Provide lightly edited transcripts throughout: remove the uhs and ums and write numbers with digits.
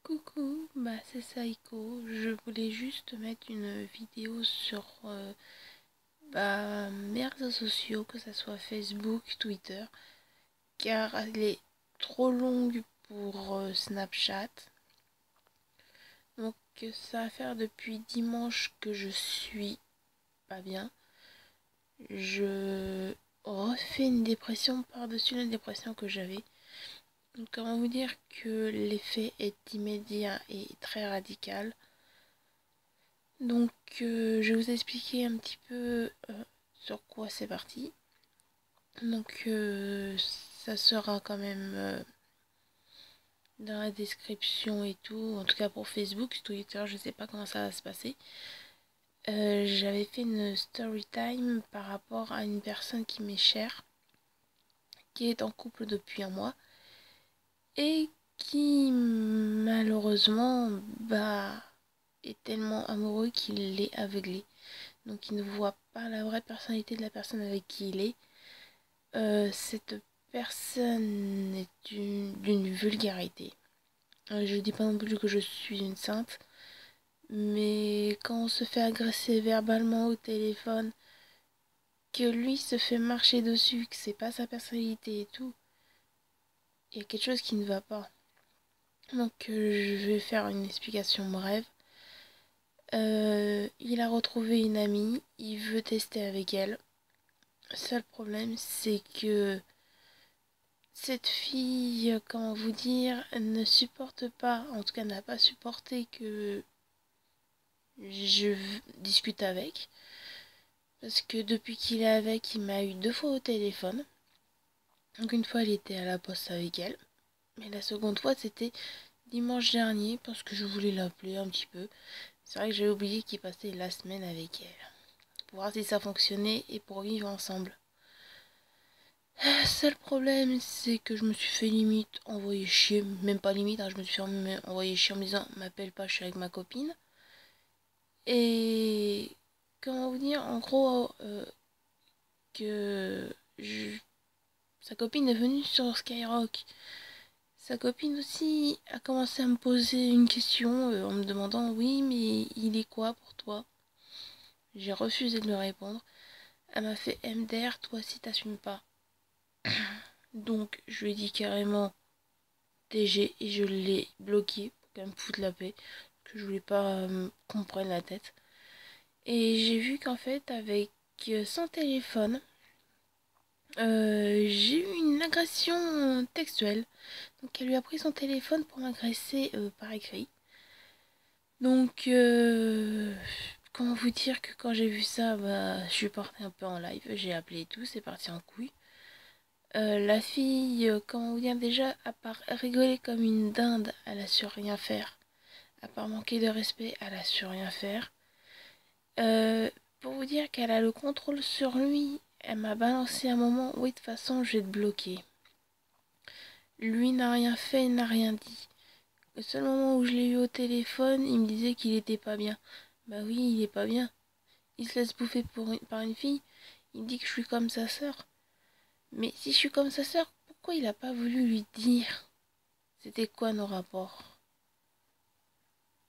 Coucou, c'est Saiko. Je voulais juste mettre une vidéo sur mes réseaux sociaux, que ce soit Facebook, Twitter, car elle est trop longue pour Snapchat. Donc ça va faire depuis dimanche que je suis pas bien. Je refais une dépression par-dessus la dépression que j'avais. Donc comment vous dire que l'effet est immédiat et très radical. Donc je vais vous expliquer un petit peu sur quoi c'est parti. Donc ça sera quand même dans la description et tout. En tout cas pour Facebook, Twitter, je sais pas comment ça va se passer. J'avais fait une story time par rapport à une personne qui m'est chère, qui est en couple depuis un mois et qui malheureusement est tellement amoureux qu'il est aveuglé. Donc il ne voit pas la vraie personnalité de la personne avec qui il est. Cette personne est d'une vulgarité. Je dis pas non plus que je suis une sainte, mais quand on se fait agresser verbalement au téléphone, que lui se fait marcher dessus, que c'est pas sa personnalité et tout, il y a quelque chose qui ne va pas. Donc je vais faire une explication brève. Il a retrouvé une amie, il veut tester avec elle. Seul problème, c'est que cette fille, comment vous dire, ne supporte pas, en tout cas n'a pas supporté que je discute avec. Parce que depuis qu'il est avec, il m'a eu 2 fois au téléphone. Donc une fois, il était à la poste avec elle. Mais la seconde fois, c'était dimanche dernier, parce que je voulais l'appeler un petit peu. C'est vrai que j'avais oublié qu'il passait la semaine avec elle. Pour voir si ça fonctionnait et pour vivre ensemble. Seul problème, c'est que je me suis fait limite envoyer chier, même pas limite, hein, je me suis fait envoyer chier en me disant m'appelle pas, je suis avec ma copine. Et comment vous dire, en gros, que sa copine est venue sur Skyrock. Sa copine aussi a commencé à me poser une question en me demandant oui, mais il est quoi pour toi? J'ai refusé de lui répondre. Elle m'a fait MDR, toi si t'assumes pas. Donc je lui ai dit carrément TG et je l'ai bloqué pour qu'elle me foute la paix, que je voulais pas qu'on me prenne la tête. Et j'ai vu qu'en fait avec son téléphone, j'ai eu une agression textuelle. Donc elle lui a pris son téléphone pour m'agresser par écrit. Donc comment vous dire que quand j'ai vu ça, je suis partie un peu en live, j'ai appelé et tout, c'est parti en couille. La fille, comment vous dire, déjà, à part rigoler comme une dinde, elle a su rien faire. À part manquer de respect, elle a su rien faire. Pour vous dire qu'elle a le contrôle sur lui, elle m'a balancé un moment, oui, de toute façon, je vais te bloquer. Lui n'a rien fait, n'a rien dit. Le seul moment où je l'ai eu au téléphone, il me disait qu'il était pas bien. Bah oui, il est pas bien. Il se laisse bouffer par une fille. Il me dit que je suis comme sa sœur. Mais si je suis comme sa sœur, pourquoi il a pas voulu lui dire c'était quoi nos rapports?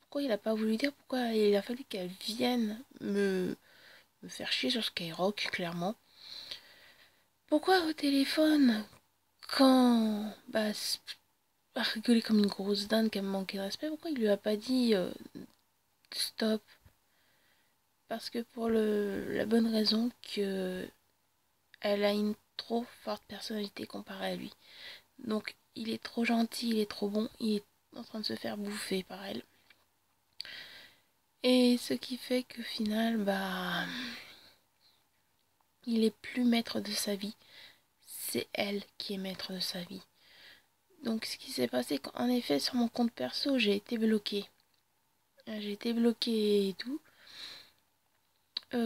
Pourquoi il a pas voulu dire? Pourquoi il a fallu qu'elle vienne me faire chier sur Skyrock, clairement? Pourquoi au téléphone, quand à rigoler comme une grosse dinde, qu'elle me manquait de respect, pourquoi il lui a pas dit stop? Parce que pour la bonne raison que elle a une trop forte personnalité comparée à lui. Donc il est trop gentil, il est trop bon, il est en train de se faire bouffer par elle. Et ce qui fait que final, il est plus maître de sa vie. C'est elle qui est maître de sa vie. Donc ce qui s'est passé, qu'en effet sur mon compte perso, j'ai été bloquée. J'ai été bloquée et tout.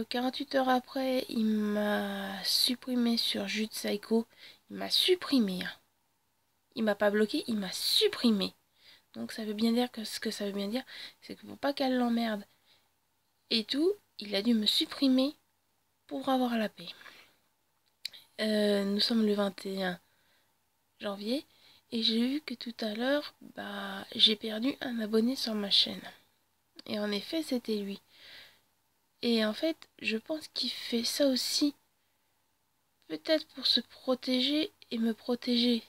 48 heures après, il m'a supprimé sur Jus de Psycho. Il m'a supprimé, hein. Il m'a pas bloqué, il m'a supprimé. Donc ça veut bien dire que ce que ça veut bien dire, c'est que pour pas qu'elle l'emmerde et tout, il a dû me supprimer pour avoir la paix. Nous sommes le 21 janvier Et j'ai vu que tout à l'heure, j'ai perdu un abonné sur ma chaîne. Et en effet, c'était lui. Et en fait, je pense qu'il fait ça aussi, peut-être pour se protéger et me protéger.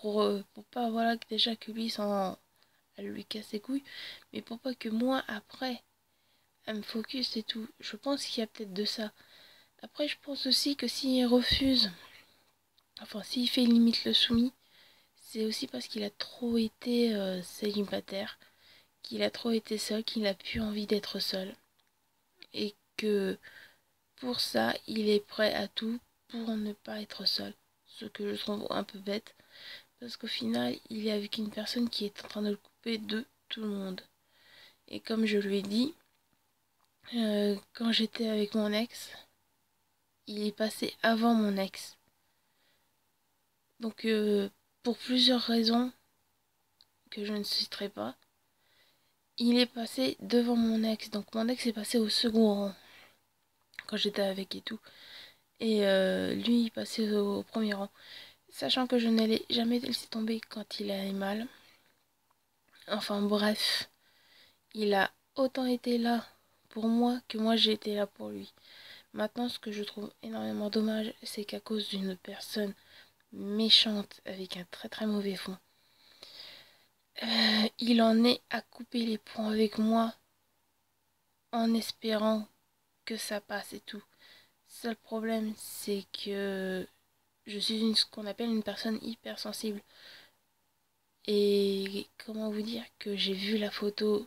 Pour pas, voilà, déjà que lui s'en... Elle lui casse les couilles, mais pour pas que moi, après, elle me focus et tout. Je pense qu'il y a peut-être de ça. Après, je pense aussi que s'il refuse, enfin, s'il fait limite le soumis, c'est aussi parce qu'il a trop été célibataire, qu'il a trop été seul, qu'il n'a plus envie d'être seul. Et que pour ça, il est prêt à tout pour ne pas être seul. Ce que je trouve un peu bête, parce qu'au final, il est avec une personne qui est en train de le couper de tout le monde. Et comme je lui ai dit, quand j'étais avec mon ex, il est passé avant mon ex. Donc, pour plusieurs raisons que je ne citerai pas, il est passé devant mon ex. Donc, mon ex est passé au second rang quand j'étais avec et tout. Et lui, il passait au premier rang. Sachant que je ne l'ai jamais laissé tomber quand il allait mal. Enfin, bref, il a autant été là pour moi que moi j'ai été là pour lui. Maintenant, ce que je trouve énormément dommage, c'est qu'à cause d'une personne méchante avec un très très mauvais fond, il en est à couper les ponts avec moi en espérant que ça passe et tout. Seul problème, c'est que je suis ce qu'on appelle une personne hypersensible. Et comment vous dire que j'ai vu la photo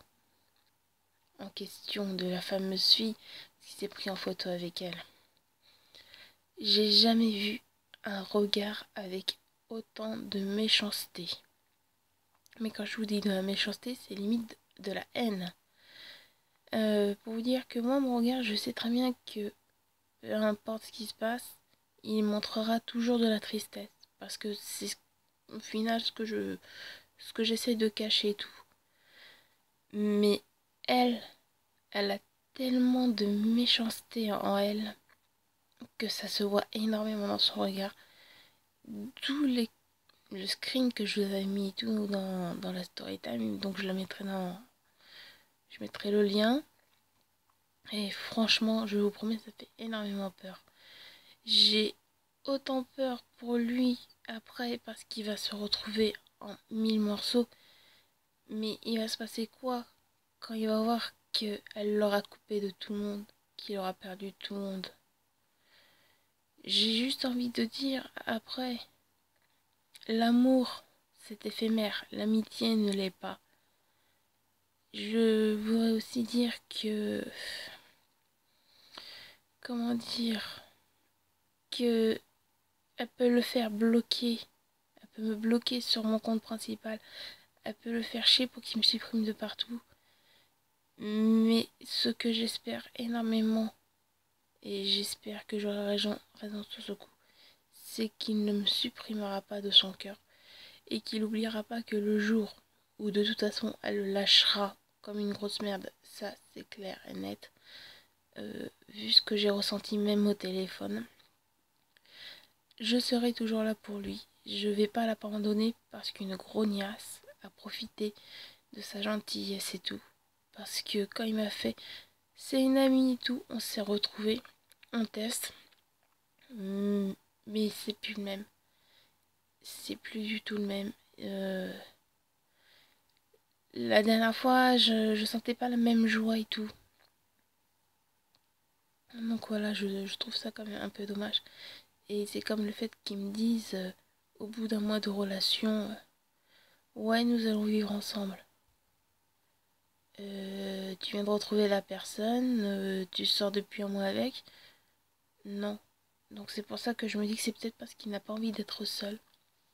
en question de la fameuse fille qui s'est pris en photo avec elle. J'ai jamais vu un regard avec autant de méchanceté. Mais quand je vous dis de la méchanceté, c'est limite de la haine. Pour vous dire que moi, mon regard, je sais très bien que peu importe ce qui se passe, il montrera toujours de la tristesse. Parce que c'est au final ce que j'essaie de cacher et tout. Mais elle, elle a tellement de méchanceté en elle que ça se voit énormément dans son regard. Tous les le screen que je vous avais mis et tout dans la story time, donc je la mettrai dans... Je mettrai le lien. Et franchement, je vous promets, ça fait énormément peur. J'ai autant peur pour lui après parce qu'il va se retrouver en 1000 morceaux. Mais il va se passer quoi quand il va voir qu'elle l'aura coupé de tout le monde, qu'il aura perdu tout le monde? J'ai juste envie de dire après, l'amour, c'est éphémère, l'amitié ne l'est pas. Je voudrais aussi dire que, comment dire, que elle peut le faire bloquer, elle peut me bloquer sur mon compte principal, elle peut le faire chier pour qu'il me supprime de partout. Mais ce que j'espère énormément, et j'espère que j'aurai raison sur ce coup, c'est qu'il ne me supprimera pas de son cœur et qu'il n'oubliera pas que le jour où de toute façon elle le lâchera comme une grosse merde, ça c'est clair et net, vu ce que j'ai ressenti même au téléphone, je serai toujours là pour lui. Je vais pas l'abandonner parce qu'une grognasse a profité de sa gentillesse et tout. Parce que quand il m'a fait, c'est une amie et tout, on s'est retrouvés, on teste, mais c'est plus le même. C'est plus du tout le même. La dernière fois, je sentais pas la même joie et tout. Donc voilà, je trouve ça quand même un peu dommage. Et c'est comme le fait qu'ils me disent, au bout d'un mois de relation, ouais, nous allons vivre ensemble. Tu viens de retrouver la personne, tu sors depuis un mois avec. Non. Donc c'est pour ça que je me dis que c'est peut-être parce qu'il n'a pas envie d'être seul.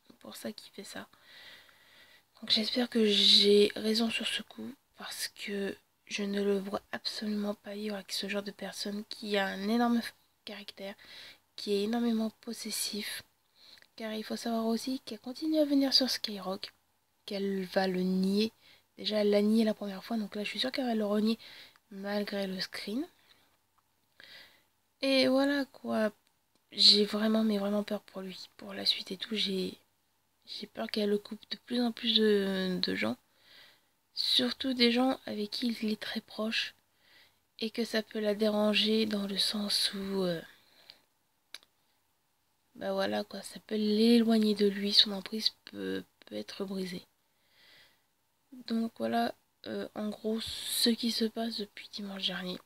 C'est pour ça qu'il fait ça. Donc j'espère que j'ai raison sur ce coup, parce que je ne le vois absolument pas vivre avec ce genre de personne qui a un énorme caractère, qui est énormément possessif. Car il faut savoir aussi qu'elle continue à venir sur Skyrock, qu'elle va le nier. Déjà, elle l'a nié la première fois, donc là, je suis sûre qu'elle va le renier malgré le screen. Et voilà quoi. J'ai vraiment, mais vraiment peur pour lui. Pour la suite et tout, j'ai J'ai peur qu'elle coupe de plus en plus de gens. Surtout des gens avec qui il est très proche. Et que ça peut la déranger dans le sens où... bah voilà quoi, ça peut l'éloigner de lui. Son emprise peut être brisée. Donc voilà, en gros, ce qui se passe depuis dimanche dernier.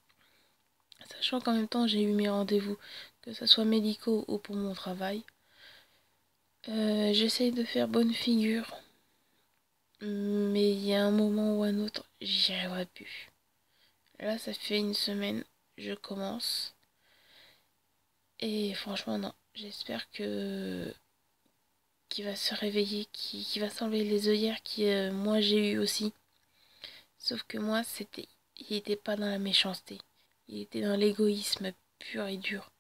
Sachant qu'en même temps, j'ai eu mes rendez-vous, que ce soit médicaux ou pour mon travail. J'essaye de faire bonne figure, mais il y a un moment ou un autre, j'y arriverai plus. Là, ça fait une semaine, je commence. Et franchement, non. J'espère que qu'il va se réveiller, qu'il va s'enlever les œillères que moi j'ai eu aussi. Sauf que moi, il était pas dans la méchanceté. Il était dans l'égoïsme pur et dur.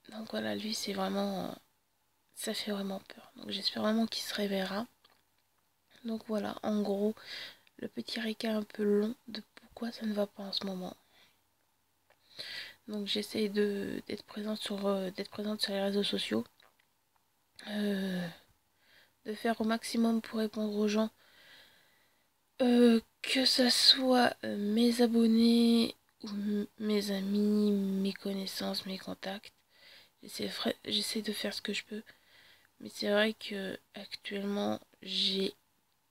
Donc voilà, lui, c'est vraiment... ça fait vraiment peur. Donc j'espère vraiment qu'il se réveillera. Donc voilà, en gros, le petit récap un peu long de pourquoi ça ne va pas en ce moment. Donc j'essaye d'être présente sur les réseaux sociaux. De faire au maximum pour répondre aux gens. Que ça soit mes abonnés ou mes amis, mes connaissances, mes contacts. J'essaie de faire ce que je peux. Mais c'est vrai que actuellement, j'ai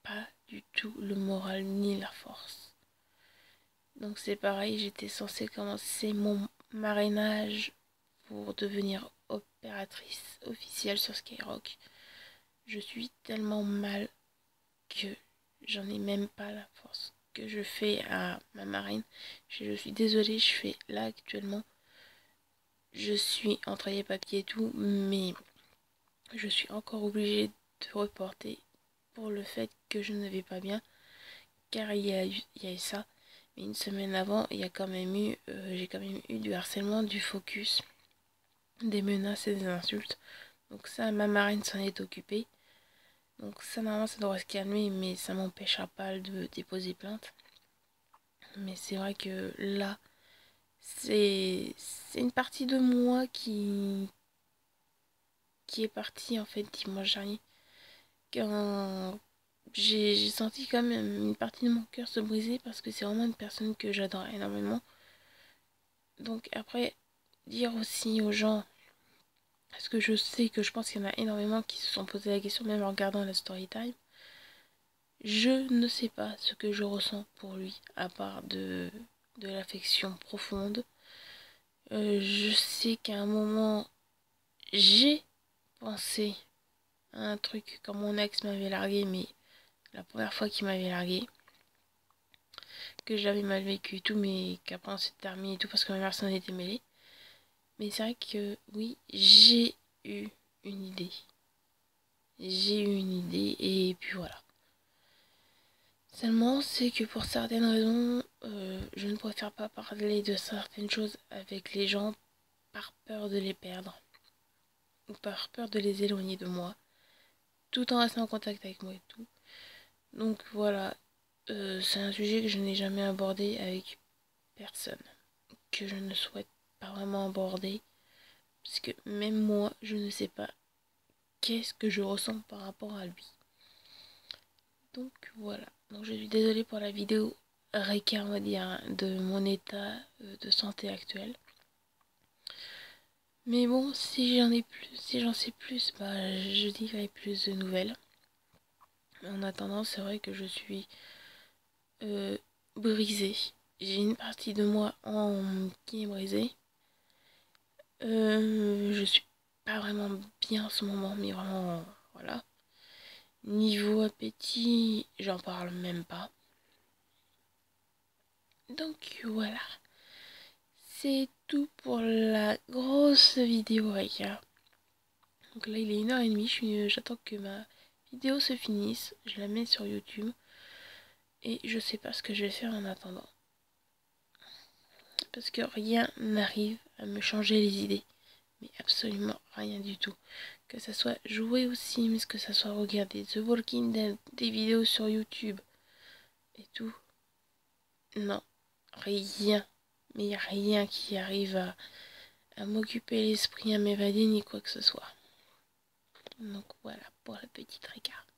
pas du tout le moral ni la force. Donc c'est pareil, j'étais censée commencer mon marrainage pour devenir opératrice officielle sur Skyrock. Je suis tellement mal que j'en ai même pas la force que je fais à ma marraine. Je suis désolée, je fais là actuellement. Je suis en travail papier et tout, mais je suis encore obligée de reporter pour le fait que je ne vais pas bien, car il y a eu ça. Mais une semaine avant, il y a quand même eu, j'ai quand même eu du harcèlement, du focus, des menaces et des insultes. Donc ça, ma marraine s'en est occupée. Donc ça, normalement, ça devrait se calmer, mais ça m'empêchera pas de déposer plainte. Mais c'est vrai que là, c'est une partie de moi qui est partie en fait dimanche dernier. Quand j'ai senti quand même une partie de mon cœur se briser parce que c'est vraiment une personne que j'adore énormément. Donc après, dire aussi aux gens, parce que je sais que je pense qu'il y en a énormément qui se sont posé la question même en regardant la story time. Je ne sais pas ce que je ressens pour lui, à part de l'affection profonde. Je sais qu'à un moment, j'ai pensé à un truc quand mon ex m'avait largué, mais la première fois qu'il m'avait largué, que j'avais mal vécu et tout, mais qu'après on s'est terminé et tout parce que ma mère s'en était mêlée. Mais c'est vrai que oui, j'ai eu une idée. J'ai eu une idée et puis voilà. Seulement, c'est que pour certaines raisons, je ne préfère pas parler de certaines choses avec les gens par peur de les perdre ou par peur de les éloigner de moi, tout en restant en contact avec moi et tout. Donc voilà, c'est un sujet que je n'ai jamais abordé avec personne, que je ne souhaite pas vraiment aborder, parce que même moi, je ne sais pas qu'est-ce que je ressens par rapport à lui. Donc voilà, donc je suis désolée pour la vidéo récap, on va dire, de mon état de santé actuel. Mais bon, si j'en sais plus, bah je dirai plus de nouvelles. En attendant, c'est vrai que je suis brisée. J'ai une partie de moi qui est brisée. Je suis pas vraiment bien en ce moment, mais vraiment, voilà. Niveau appétit, j'en parle même pas. Donc voilà. C'est tout pour la grosse vidéo récap. Donc là, il est 1h30. J'attends que ma vidéo se finisse. Je la mets sur YouTube. Et je sais pas ce que je vais faire en attendant. Parce que rien n'arrive à me changer les idées. Mais absolument rien du tout. Que ça soit jouer aux Sims, que ça soit regarder The Walking Dead, des vidéos sur YouTube et tout. Non, rien. Mais il n'y a rien qui arrive à m'occuper l'esprit, à m'évader, ni quoi que ce soit. Donc voilà pour le petit regard.